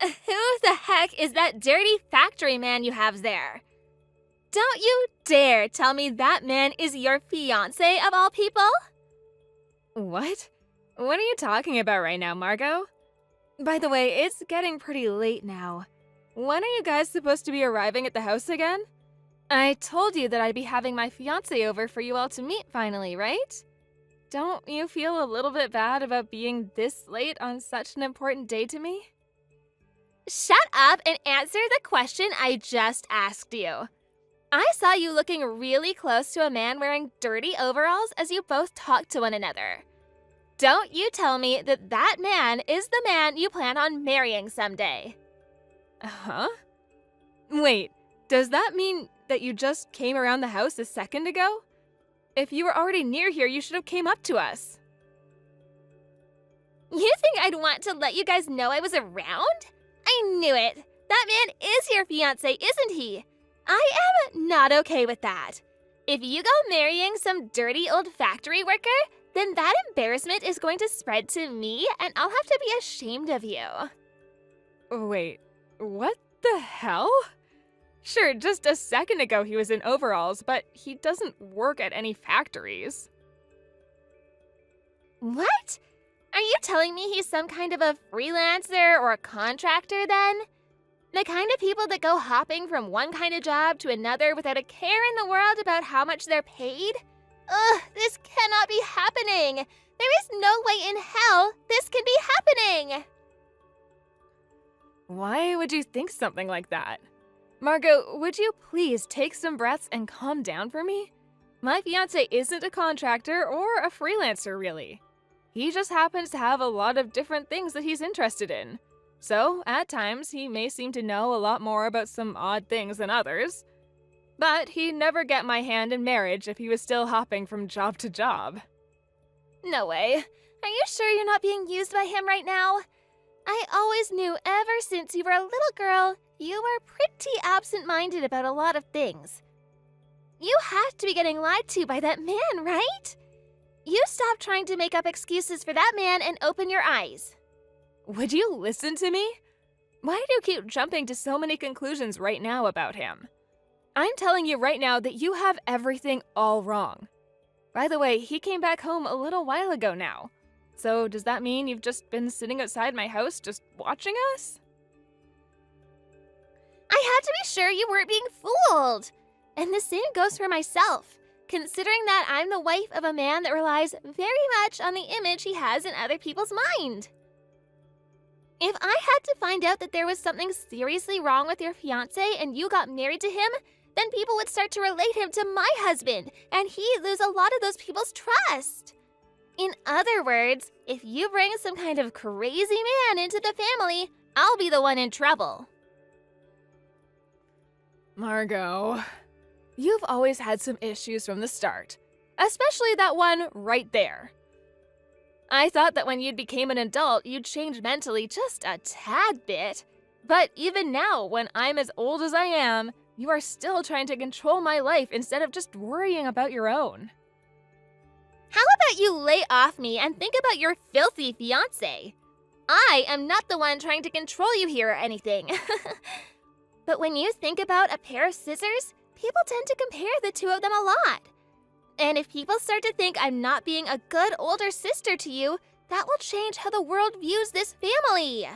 Who the heck is that dirty factory man you have there? Don't you dare tell me that man is your fiancé of all people? What? What are you talking about right now, Margot? By the way, it's getting pretty late now. When are you guys supposed to be arriving at the house again? I told you that I'd be having my fiancé over for you all to meet finally, right? Don't you feel a little bit bad about being this late on such an important day to me? Shut up and answer the question I just asked you. I saw you looking really close to a man wearing dirty overalls as you both talked to one another. Don't you tell me that that man is the man you plan on marrying someday. Huh? Wait, does that mean that you just came around the house a second ago? If you were already near here, you should have came up to us. You think I'd want to let you guys know I was around? I knew it. That man is your fiancé, isn't he? I am not okay with that. If you go marrying some dirty old factory worker, then that embarrassment is going to spread to me and I'll have to be ashamed of you. Wait, what the hell? Sure, just a second ago he was in overalls, but he doesn't work at any factories. What? Are you telling me he's some kind of a freelancer or a contractor then? The kind of people that go hopping from one kind of job to another without a care in the world about how much they're paid? Ugh, this cannot be happening. There is no way in hell this can be happening. Why would you think something like that? Margot, would you please take some breaths and calm down for me? My fiancé isn't a contractor or a freelancer, really. He just happens to have a lot of different things that he's interested in. So, at times, he may seem to know a lot more about some odd things than others. But he'd never get my hand in marriage if he was still hopping from job to job. No way. Are you sure you're not being used by him right now? I always knew ever since you were a little girl, you were pretty absent-minded about a lot of things. You have to be getting lied to by that man, right? You stop trying to make up excuses for that man and open your eyes. Would you listen to me? Why do you keep jumping to so many conclusions right now about him? I'm telling you right now that you have everything all wrong. By the way, he came back home a little while ago now. So does that mean you've just been sitting outside my house just watching us? I had to be sure you weren't being fooled. And the same goes for myself, considering that I'm the wife of a man that relies very much on the image he has in other people's mind. If I had to find out that there was something seriously wrong with your fiancé and you got married to him, then people would start to relate him to my husband, and he'd lose a lot of those people's trust. In other words, if you bring some kind of crazy man into the family, I'll be the one in trouble. Margot, you've always had some issues from the start, especially that one right there. I thought that when you became an adult, you'd change mentally just a tad bit. But even now, when I'm as old as I am, you are still trying to control my life instead of just worrying about your own. How about you lay off me and think about your filthy fiancé? I am not the one trying to control you here or anything. But when you think about a pair of scissors, people tend to compare the two of them a lot. And if people start to think I'm not being a good older sister to you, that will change how the world views this family.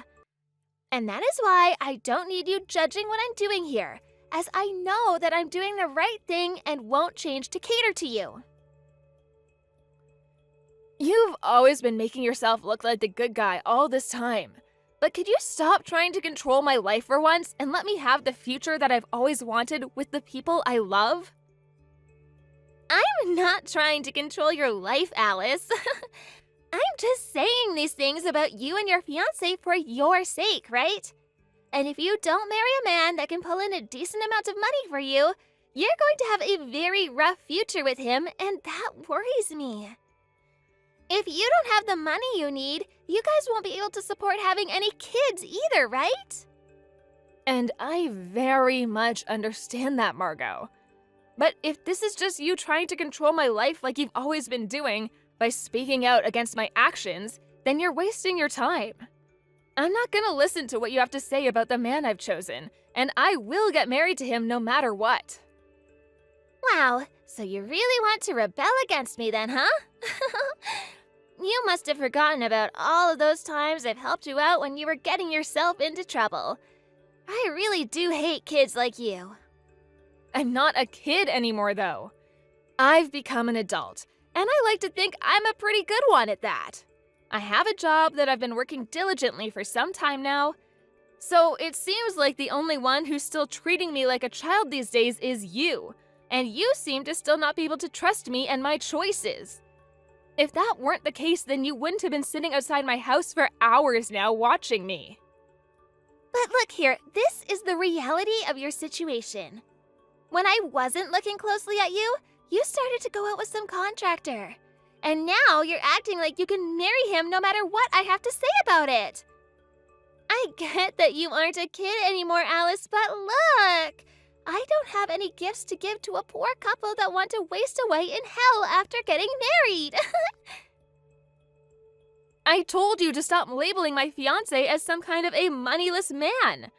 And that is why I don't need you judging what I'm doing here, as I know that I'm doing the right thing and won't change to cater to you. You've always been making yourself look like the good guy all this time. But could you stop trying to control my life for once and let me have the future that I've always wanted with the people I love? I'm not trying to control your life, Alice. I'm just saying these things about you and your fiancé for your sake, right? And if you don't marry a man that can pull in a decent amount of money for you, you're going to have a very rough future with him, and that worries me. If you don't have the money you need, you guys won't be able to support having any kids either, right? And I very much understand that, Margot. But if this is just you trying to control my life like you've always been doing by speaking out against my actions, then you're wasting your time. I'm not gonna listen to what you have to say about the man I've chosen, and I will get married to him no matter what. Wow, so you really want to rebel against me then, huh? You must have forgotten about all of those times I've helped you out when you were getting yourself into trouble. I really do hate kids like you. I'm not a kid anymore, though. I've become an adult, and I like to think I'm a pretty good one at that. I have a job that I've been working diligently for some time now, so it seems like the only one who's still treating me like a child these days is you, and you seem to still not be able to trust me and my choices. If that weren't the case, then you wouldn't have been sitting outside my house for hours now watching me. But look here, this is the reality of your situation. When I wasn't looking closely at you, you started to go out with some contractor. And now you're acting like you can marry him no matter what I have to say about it. I get that you aren't a kid anymore, Alice, but look! I don't have any gifts to give to a poor couple that want to waste away in hell after getting married. I told you to stop labeling my fiancé as some kind of a moneyless man.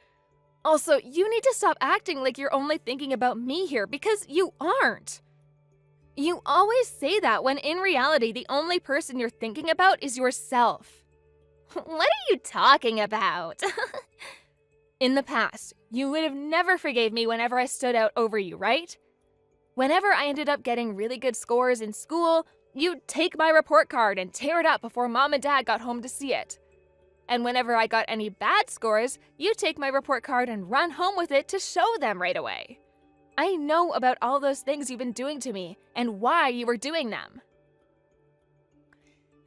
Also, you need to stop acting like you're only thinking about me here, because you aren't. You always say that when in reality the only person you're thinking about is yourself. What are you talking about? In the past, you would have never forgave me whenever I stood out over you, right? Whenever I ended up getting really good scores in school, you'd take my report card and tear it up before Mom and Dad got home to see it. And whenever I got any bad scores, you'd take my report card and run home with it to show them right away. I know about all those things you've been doing to me and why you were doing them.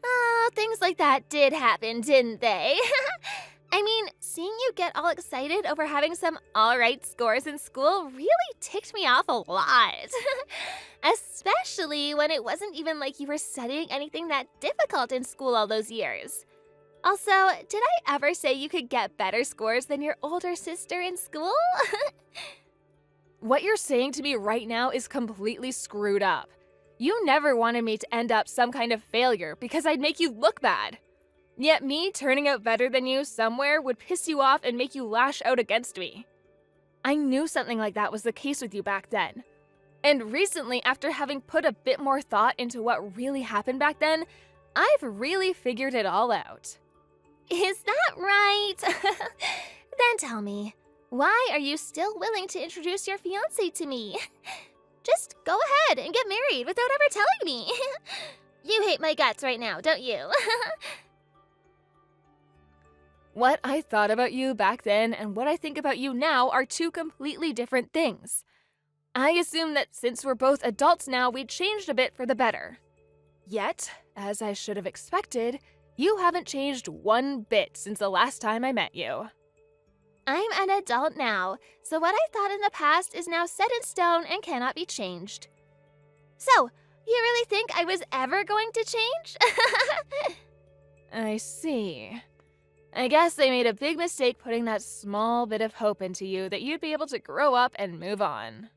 Oh, things like that did happen, didn't they? I mean, seeing you get all excited over having some alright scores in school really ticked me off a lot. Especially when it wasn't even like you were studying anything that difficult in school all those years. Also, did I ever say you could get better scores than your older sister in school? What you're saying to me right now is completely screwed up. You never wanted me to end up some kind of failure because I'd make you look bad. Yet me turning out better than you somewhere would piss you off and make you lash out against me. I knew something like that was the case with you back then. And recently, after having put a bit more thought into what really happened back then, I've really figured it all out. Is that right? Then tell me, why are you still willing to introduce your fiancé to me? Just go ahead and get married without ever telling me. You hate my guts right now, don't you? What I thought about you back then and what I think about you now are two completely different things. I assume that since we're both adults now, we changed a bit for the better. Yet, as I should have expected, you haven't changed one bit since the last time I met you. I'm an adult now, so what I thought in the past is now set in stone and cannot be changed. So, you really think I was ever going to change? I see. I guess I made a big mistake putting that small bit of hope into you that you'd be able to grow up and move on.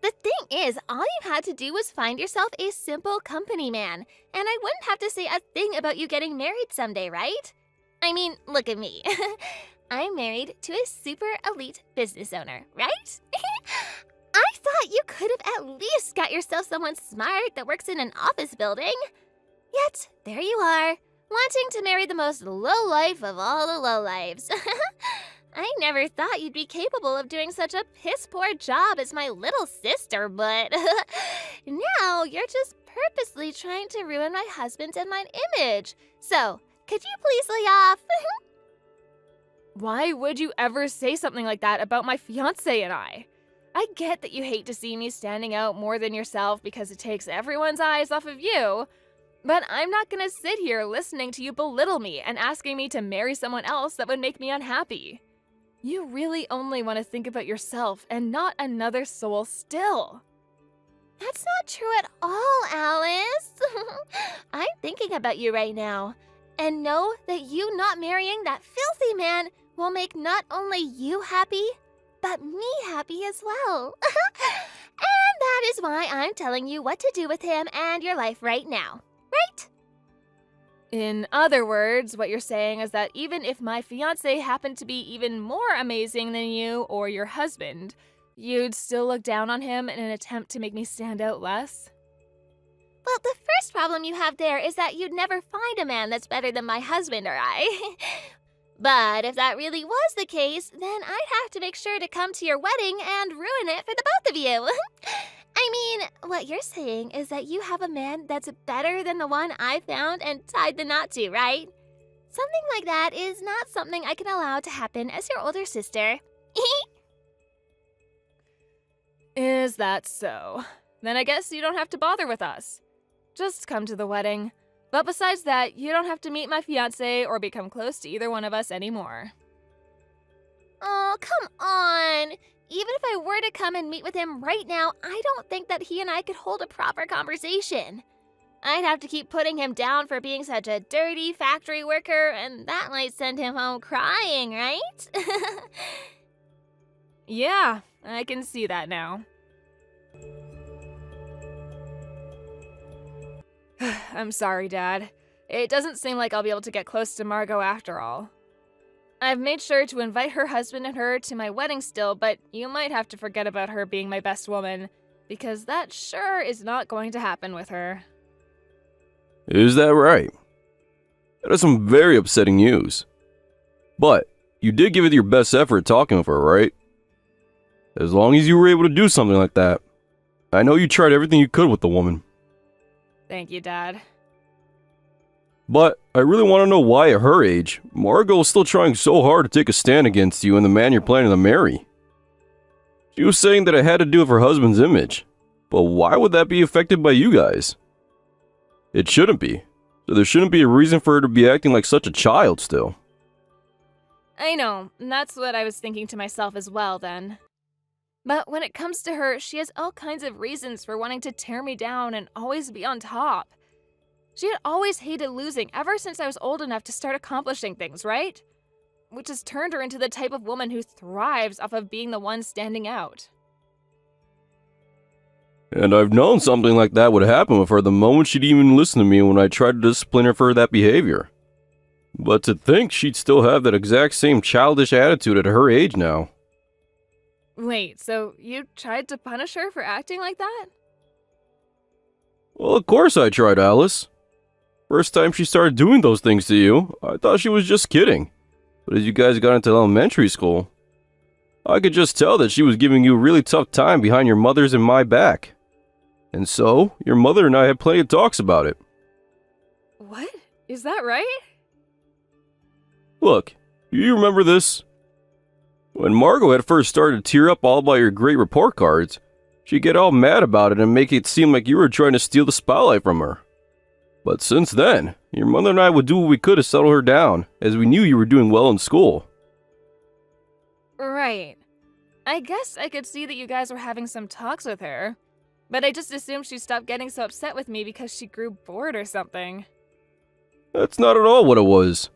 The thing is, all you had to do was find yourself a simple company man, and I wouldn't have to say a thing about you getting married someday, right? I mean, look at me. I'm married to a super elite business owner, right? I thought you could have at least got yourself someone smart that works in an office building. Yet, there you are, wanting to marry the most lowlife of all the lowlives. I never thought you'd be capable of doing such a piss-poor job as my little sister, but now you're just purposely trying to ruin my husband's and mine image. So, could you please lay off? Why would you ever say something like that about my fiancé and I? I get that you hate to see me standing out more than yourself because it takes everyone's eyes off of you, but I'm not gonna sit here listening to you belittle me and asking me to marry someone else that would make me unhappy. You really only want to think about yourself and not another soul still. That's not true at all, Alice. I'm thinking about you right now. And know that you not marrying that filthy man will make not only you happy, but me happy as well. And that is why I'm telling you what to do with him and your life right now. Right? In other words, what you're saying is that even if my fiancé happened to be even more amazing than you or your husband, you'd still look down on him in an attempt to make me stand out less? Well, the first problem you have there is that you'd never find a man that's better than my husband or I. But if that really was the case, then I'd have to make sure to come to your wedding and ruin it for the both of you. I mean, what you're saying is that you have a man that's better than the one I found and tied the knot to, right? Something like that is not something I can allow to happen as your older sister. Is that so? Then I guess you don't have to bother with us. Just come to the wedding. But besides that, you don't have to meet my fiancé or become close to either one of us anymore. Oh, come on. Even if I were to come and meet with him right now, I don't think that he and I could hold a proper conversation. I'd have to keep putting him down for being such a dirty factory worker, and that might send him home crying, right? Yeah, I can see that now. I'm sorry, Dad. It doesn't seem like I'll be able to get close to Margot after all. I've made sure to invite her husband and her to my wedding still, but you might have to forget about her being my best woman, because that sure is not going to happen with her. Is that right? That is some very upsetting news. But you did give it your best effort talking with her, right? As long as you were able to do something like that. I know you tried everything you could with the woman. Thank you, Dad. But I really want to know why at her age, Margot is still trying so hard to take a stand against you and the man you're planning to marry. She was saying that it had to do with her husband's image. But why would that be affected by you guys? It shouldn't be. So there shouldn't be a reason for her to be acting like such a child still. I know, and that's what I was thinking to myself as well then. But when it comes to her, she has all kinds of reasons for wanting to tear me down and always be on top. She had always hated losing ever since I was old enough to start accomplishing things, right? Which has turned her into the type of woman who thrives off of being the one standing out. And I've known something like that would happen with her the moment she'd even listen to me when I tried to discipline her for that behavior. But to think she'd still have that exact same childish attitude at her age now. Wait, so you tried to punish her for acting like that? Well, of course I tried, Alice. First time she started doing those things to you, I thought she was just kidding. But as you guys got into elementary school, I could just tell that she was giving you a really tough time behind your mother's and my back. And so, your mother and I had plenty of talks about it. What? Is that right? Look, do you remember this? When Margot had first started to tear up all about your great report cards, she'd get all mad about it and make it seem like you were trying to steal the spotlight from her. But since then, your mother and I would do what we could to settle her down, as we knew you were doing well in school. Right. I guess I could see that you guys were having some talks with her, but I just assumed she stopped getting so upset with me because she grew bored or something. That's not at all what it was.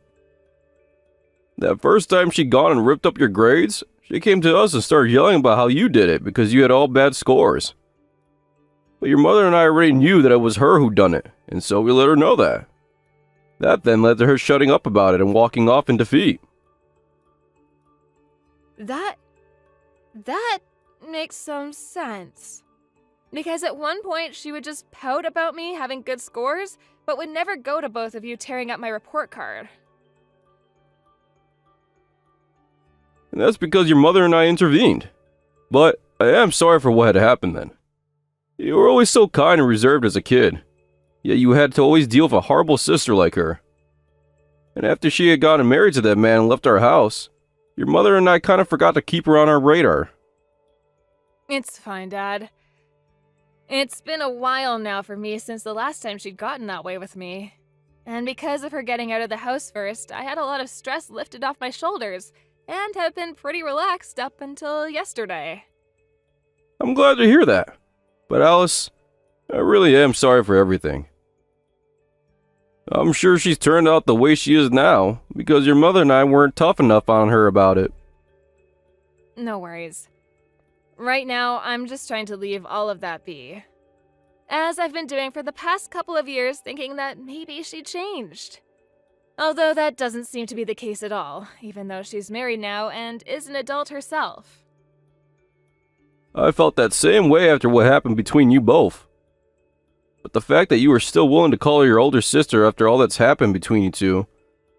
That first time she'd gone and ripped up your grades, she came to us and started yelling about how you did it because you had all bad scores. But your mother and I already knew that it was her who done it, and so we let her know that. That then led to her shutting up about it and walking off in defeat. That makes some sense. Because at one point she would just pout about me having good scores, but would never go to both of you tearing up my report card. And that's because your mother and I intervened. But I am sorry for what had happened then. You were always so kind and reserved as a kid, yet you had to always deal with a horrible sister like her. And after she had gotten married to that man and left our house, your mother and I kind of forgot to keep her on our radar. It's fine, Dad. It's been a while now for me since the last time she'd gotten that way with me. And because of her getting out of the house first, I had a lot of stress lifted off my shoulders, and have been pretty relaxed up until yesterday. I'm glad to hear that. But Alice, I really am sorry for everything. I'm sure she's turned out the way she is now because your mother and I weren't tough enough on her about it. No worries. Right now, I'm just trying to leave all of that be. As I've been doing for the past couple of years, thinking that maybe she changed. Although that doesn't seem to be the case at all, even though she's married now and is an adult herself. I felt that same way after what happened between you both. But the fact that you are still willing to call her your older sister after all that's happened between you two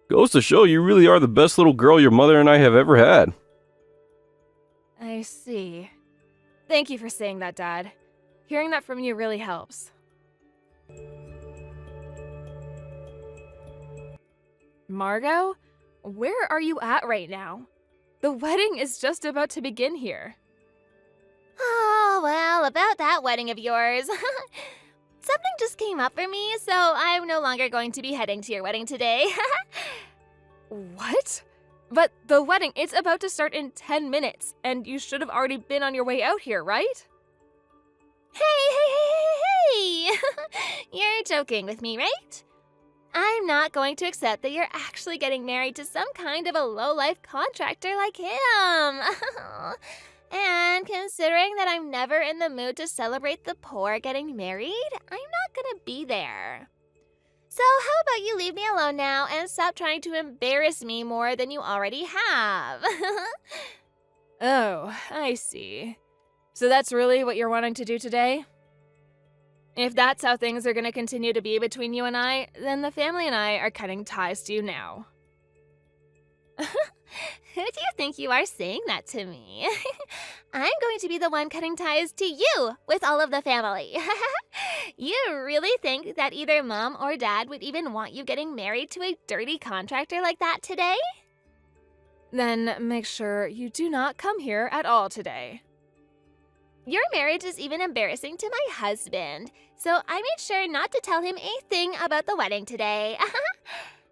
goes to show you really are the best little girl your mother and I have ever had. I see. Thank you for saying that, Dad. Hearing that from you really helps. Margot? Where are you at right now? The wedding is just about to begin here. Oh, well, about that wedding of yours. Something just came up for me, so I'm no longer going to be heading to your wedding today. What? But the wedding, it's about to start in 10 minutes, and you should have already been on your way out here, right? Hey! You're joking with me, right? I'm not going to accept that you're actually getting married to some kind of a low-life contractor like him. And considering that I'm never in the mood to celebrate the poor getting married, I'm not gonna be there. So how about you leave me alone now and stop trying to embarrass me more than you already have? Oh, I see. So that's really what you're wanting to do today? If that's how things are going to continue to be between you and I, then the family and I are cutting ties to you now. Who do you think you are saying that to me? I'm going to be the one cutting ties to you with all of the family. You really think that either Mom or Dad would even want you getting married to a dirty contractor like that today? Then make sure you do not come here at all today. Your marriage is even embarrassing to my husband, so I made sure not to tell him a thing about the wedding today.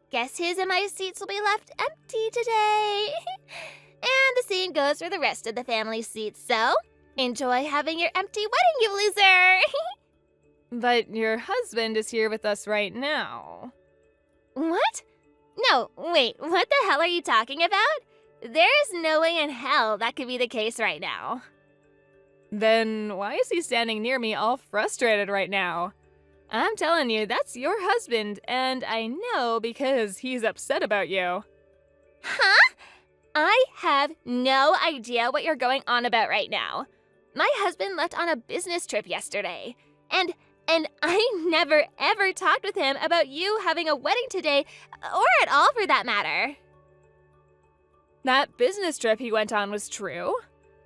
Guess his and my seats will be left empty today. And the same goes for the rest of the family seats, so enjoy having your empty wedding, you loser! But your husband is here with us right now. What? No, wait, what the hell are you talking about? There's no way in hell that could be the case right now. Then why is he standing near me all frustrated right now? I'm telling you, that's your husband, and I know because he's upset about you. Huh? I have no idea what you're going on about right now. My husband left on a business trip yesterday, and I never ever talked with him about you having a wedding today, or at all for that matter. That business trip he went on was true,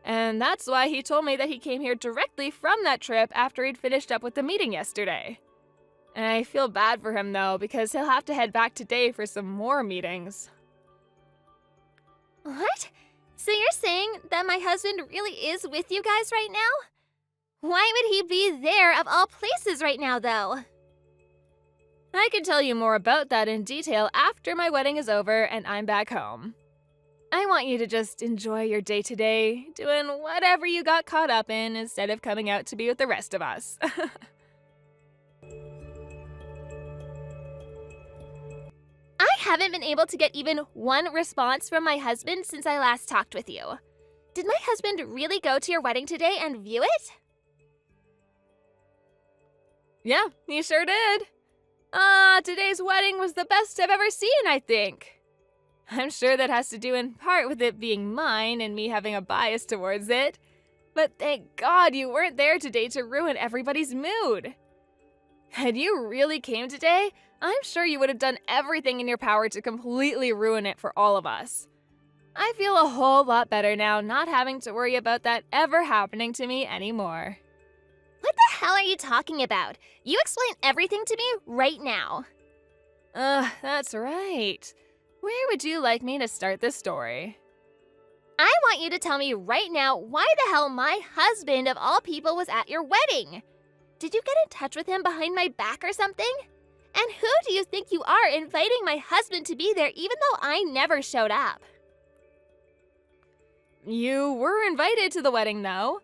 and that's why he told me that he came here directly from that trip after he'd finished up with the meeting yesterday. And I feel bad for him, though, because he'll have to head back today for some more meetings. What? So you're saying that my husband really is with you guys right now? Why would he be there of all places right now, though? I can tell you more about that in detail after my wedding is over and I'm back home. I want you to just enjoy your day today, doing whatever you got caught up in instead of coming out to be with the rest of us. I haven't been able to get even one response from my husband since I last talked with you. Did my husband really go to your wedding today and view it? Yeah, he sure did. Today's wedding was the best I've ever seen, I think. I'm sure that has to do in part with it being mine and me having a bias towards it. But thank God you weren't there today to ruin everybody's mood. Had you really came today, I'm sure you would have done everything in your power to completely ruin it for all of us. I feel a whole lot better now not having to worry about that ever happening to me anymore. What the hell are you talking about? You explain everything to me right now. That's right. Where would you like me to start this story? I want you to tell me right now why the hell my husband of all people was at your wedding. Did you get in touch with him behind my back or something? And who do you think you are inviting my husband to be there even though I never showed up? You were invited to the wedding, though.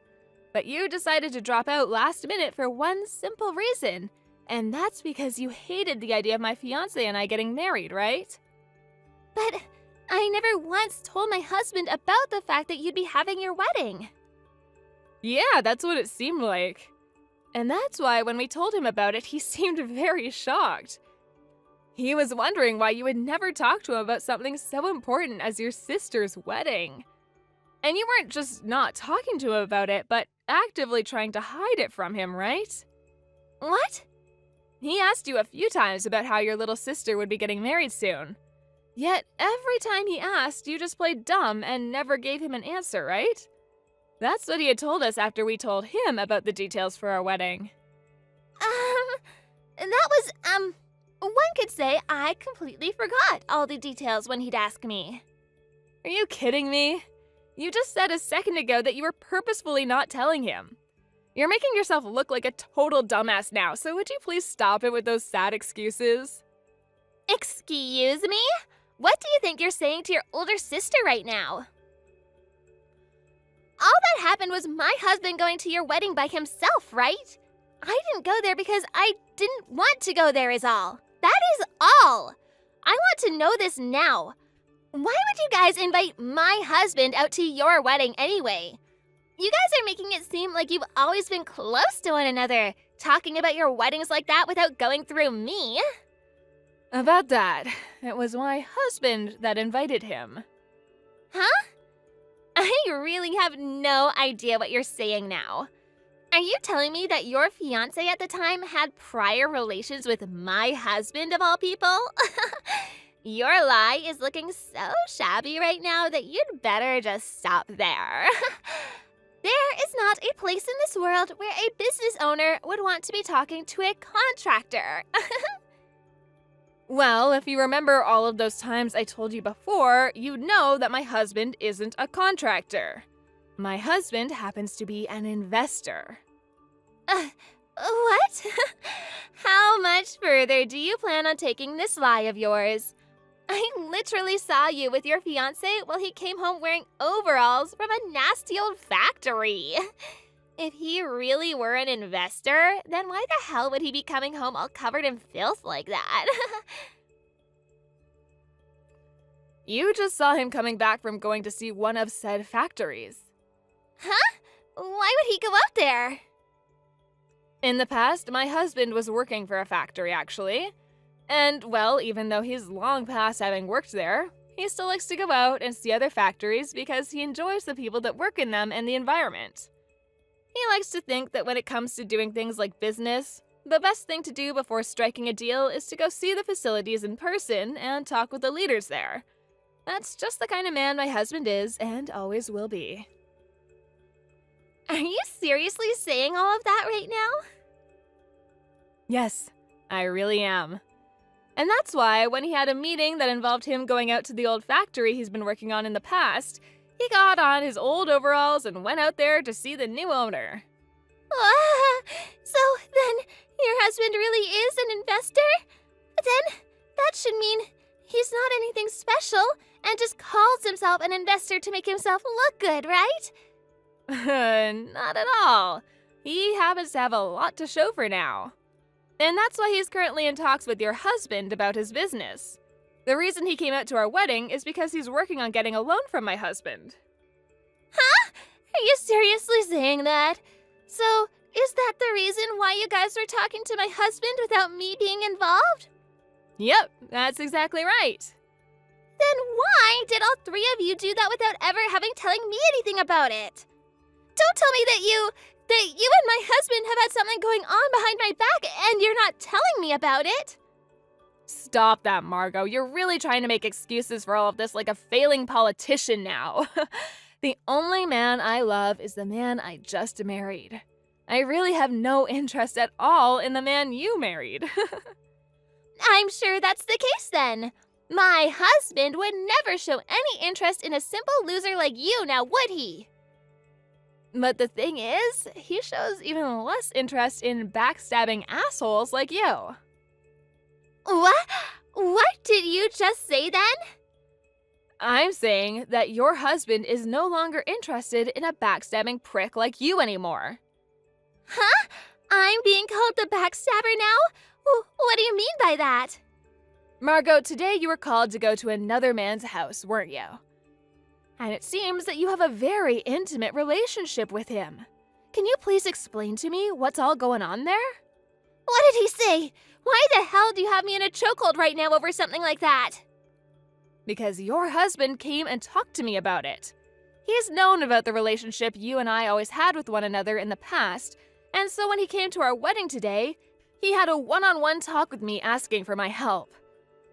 But you decided to drop out last minute for one simple reason. And that's because you hated the idea of my fiancé and I getting married, right? But I never once told my husband about the fact that you'd be having your wedding. Yeah, that's what it seemed like. And that's why when we told him about it, he seemed very shocked. He was wondering why you would never talk to him about something so important as your sister's wedding. And you weren't just not talking to him about it, but actively trying to hide it from him, right? What? He asked you a few times about how your little sister would be getting married soon. Yet every time he asked, you just played dumb and never gave him an answer, right? That's what he had told us after we told him about the details for our wedding. One could say I completely forgot all the details when he'd ask me. Are you kidding me? You just said a second ago that you were purposefully not telling him. You're making yourself look like a total dumbass now, so would you please stop it with those sad excuses? Excuse me? What do you think you're saying to your older sister right now? All that happened was my husband going to your wedding by himself, right? I didn't go there because I didn't want to go there is all. That is all. I want to know this now. Why would you guys invite my husband out to your wedding anyway? You guys are making it seem like you've always been close to one another, talking about your weddings like that without going through me. About that, it was my husband that invited him. Huh? I really have no idea what you're saying now. Are you telling me that your fiancé at the time had prior relations with my husband of all people? Your lie is looking so shabby right now that you'd better just stop there. There is not a place in this world where a business owner would want to be talking to a contractor. Well, if you remember all of those times I told you before, you'd know that my husband isn't a contractor. My husband happens to be an investor. What? How much further do you plan on taking this lie of yours? I literally saw you with your fiancé while he came home wearing overalls from a nasty old factory. If he really were an investor, then why the hell would he be coming home all covered in filth like that? You just saw him coming back from going to see one of said factories. Huh? Why would he go out there? In the past, my husband was working for a factory, actually. And, well, even though he's long past having worked there, he still likes to go out and see other factories because he enjoys the people that work in them and the environment. He likes to think that when it comes to doing things like business, the best thing to do before striking a deal is to go see the facilities in person and talk with the leaders there. That's just the kind of man my husband is and always will be. Are you seriously saying all of that right now? Yes, I really am. And that's why when he had a meeting that involved him going out to the old factory he's been working on in the past, he got on his old overalls and went out there to see the new owner. So then your husband really is an investor? Then that should mean he's not anything special and just calls himself an investor to make himself look good, right? Not at all. He happens to have a lot to show for now. And that's why he's currently in talks with your husband about his business. The reason he came out to our wedding is because he's working on getting a loan from my husband. Huh? Are you seriously saying that? So, is that the reason why you guys were talking to my husband without me being involved? Yep, that's exactly right. Then why did all three of you do that without ever having telling me anything about it? Don't tell me that you and my husband have had something going on behind my back and you're not telling me about it. Stop that, Margot. You're really trying to make excuses for all of this like a failing politician now. The only man I love is the man I just married. I really have no interest at all in the man you married. I'm sure that's the case then. My husband would never show any interest in a simple loser like you, now would he? But the thing is, he shows even less interest in backstabbing assholes like you. What? What did you just say then? I'm saying that your husband is no longer interested in a backstabbing prick like you anymore. Huh? I'm being called the backstabber now? What do you mean by that? Margot, today you were called to go to another man's house, weren't you? And it seems that you have a very intimate relationship with him. Can you please explain to me what's all going on there? What did he say? Why the hell do you have me in a chokehold right now over something like that? Because your husband came and talked to me about it. He's known about the relationship you and I always had with one another in the past, and so when he came to our wedding today, he had a one-on-one talk with me asking for my help.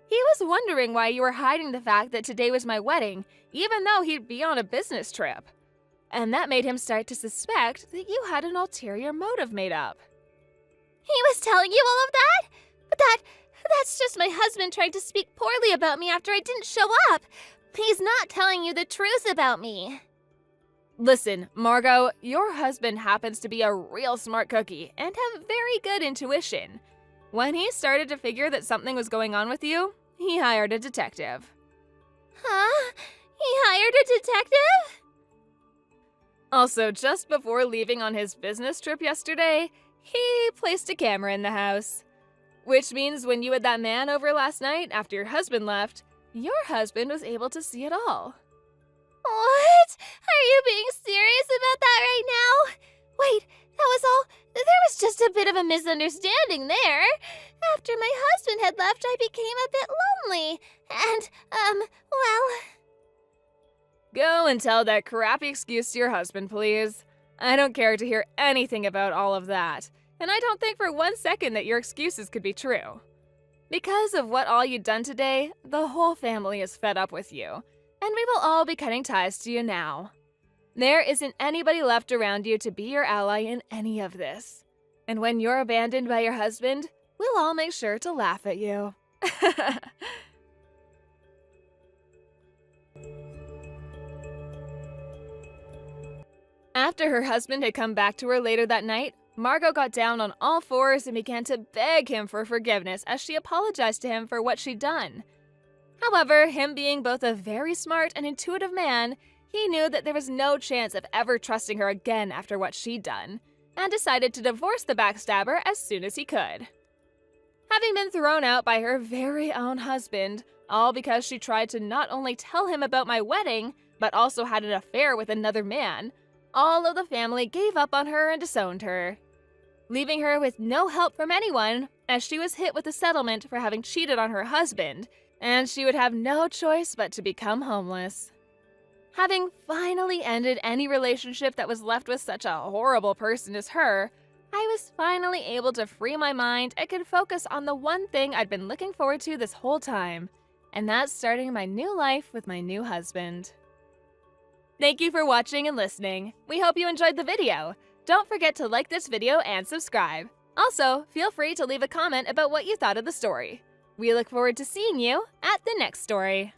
He was wondering why you were hiding the fact that today was my wedding, even though he'd be on a business trip. And that made him start to suspect that you had an ulterior motive made up. He was telling you all of that? But that's just my husband trying to speak poorly about me after I didn't show up. He's not telling you the truth about me. Listen, Margot, your husband happens to be a real smart cookie and have very good intuition. When he started to figure that something was going on with you, he hired a detective. Huh? He hired a detective? Also, just before leaving on his business trip yesterday, he placed a camera in the house. Which means when you had that man over last night after your husband left, your husband was able to see it all. What? Are you being serious about that right now? Wait, that was all. There was just a bit of a misunderstanding there. After my husband had left, I became a bit lonely. And, well. Go and tell that crappy excuse to your husband, please. I don't care to hear anything about all of that, and I don't think for 1 second that your excuses could be true. Because of what all you'd done today, the whole family is fed up with you, and we will all be cutting ties to you now. There isn't anybody left around you to be your ally in any of this. And when you're abandoned by your husband, we'll all make sure to laugh at you. After her husband had come back to her later that night, Margot got down on all fours and began to beg him for forgiveness as she apologized to him for what she'd done. However, him being both a very smart and intuitive man, he knew that there was no chance of ever trusting her again after what she'd done, and decided to divorce the backstabber as soon as he could. Having been thrown out by her very own husband, all because she tried to not only tell him about my wedding, but also had an affair with another man, all of the family gave up on her and disowned her, leaving her with no help from anyone as she was hit with a settlement for having cheated on her husband, and she would have no choice but to become homeless. Having finally ended any relationship that was left with such a horrible person as her, I was finally able to free my mind and could focus on the one thing I'd been looking forward to this whole time, and that's starting my new life with my new husband. Thank you for watching and listening. We hope you enjoyed the video. Don't forget to like this video and subscribe. Also, feel free to leave a comment about what you thought of the story. We look forward to seeing you at the next story.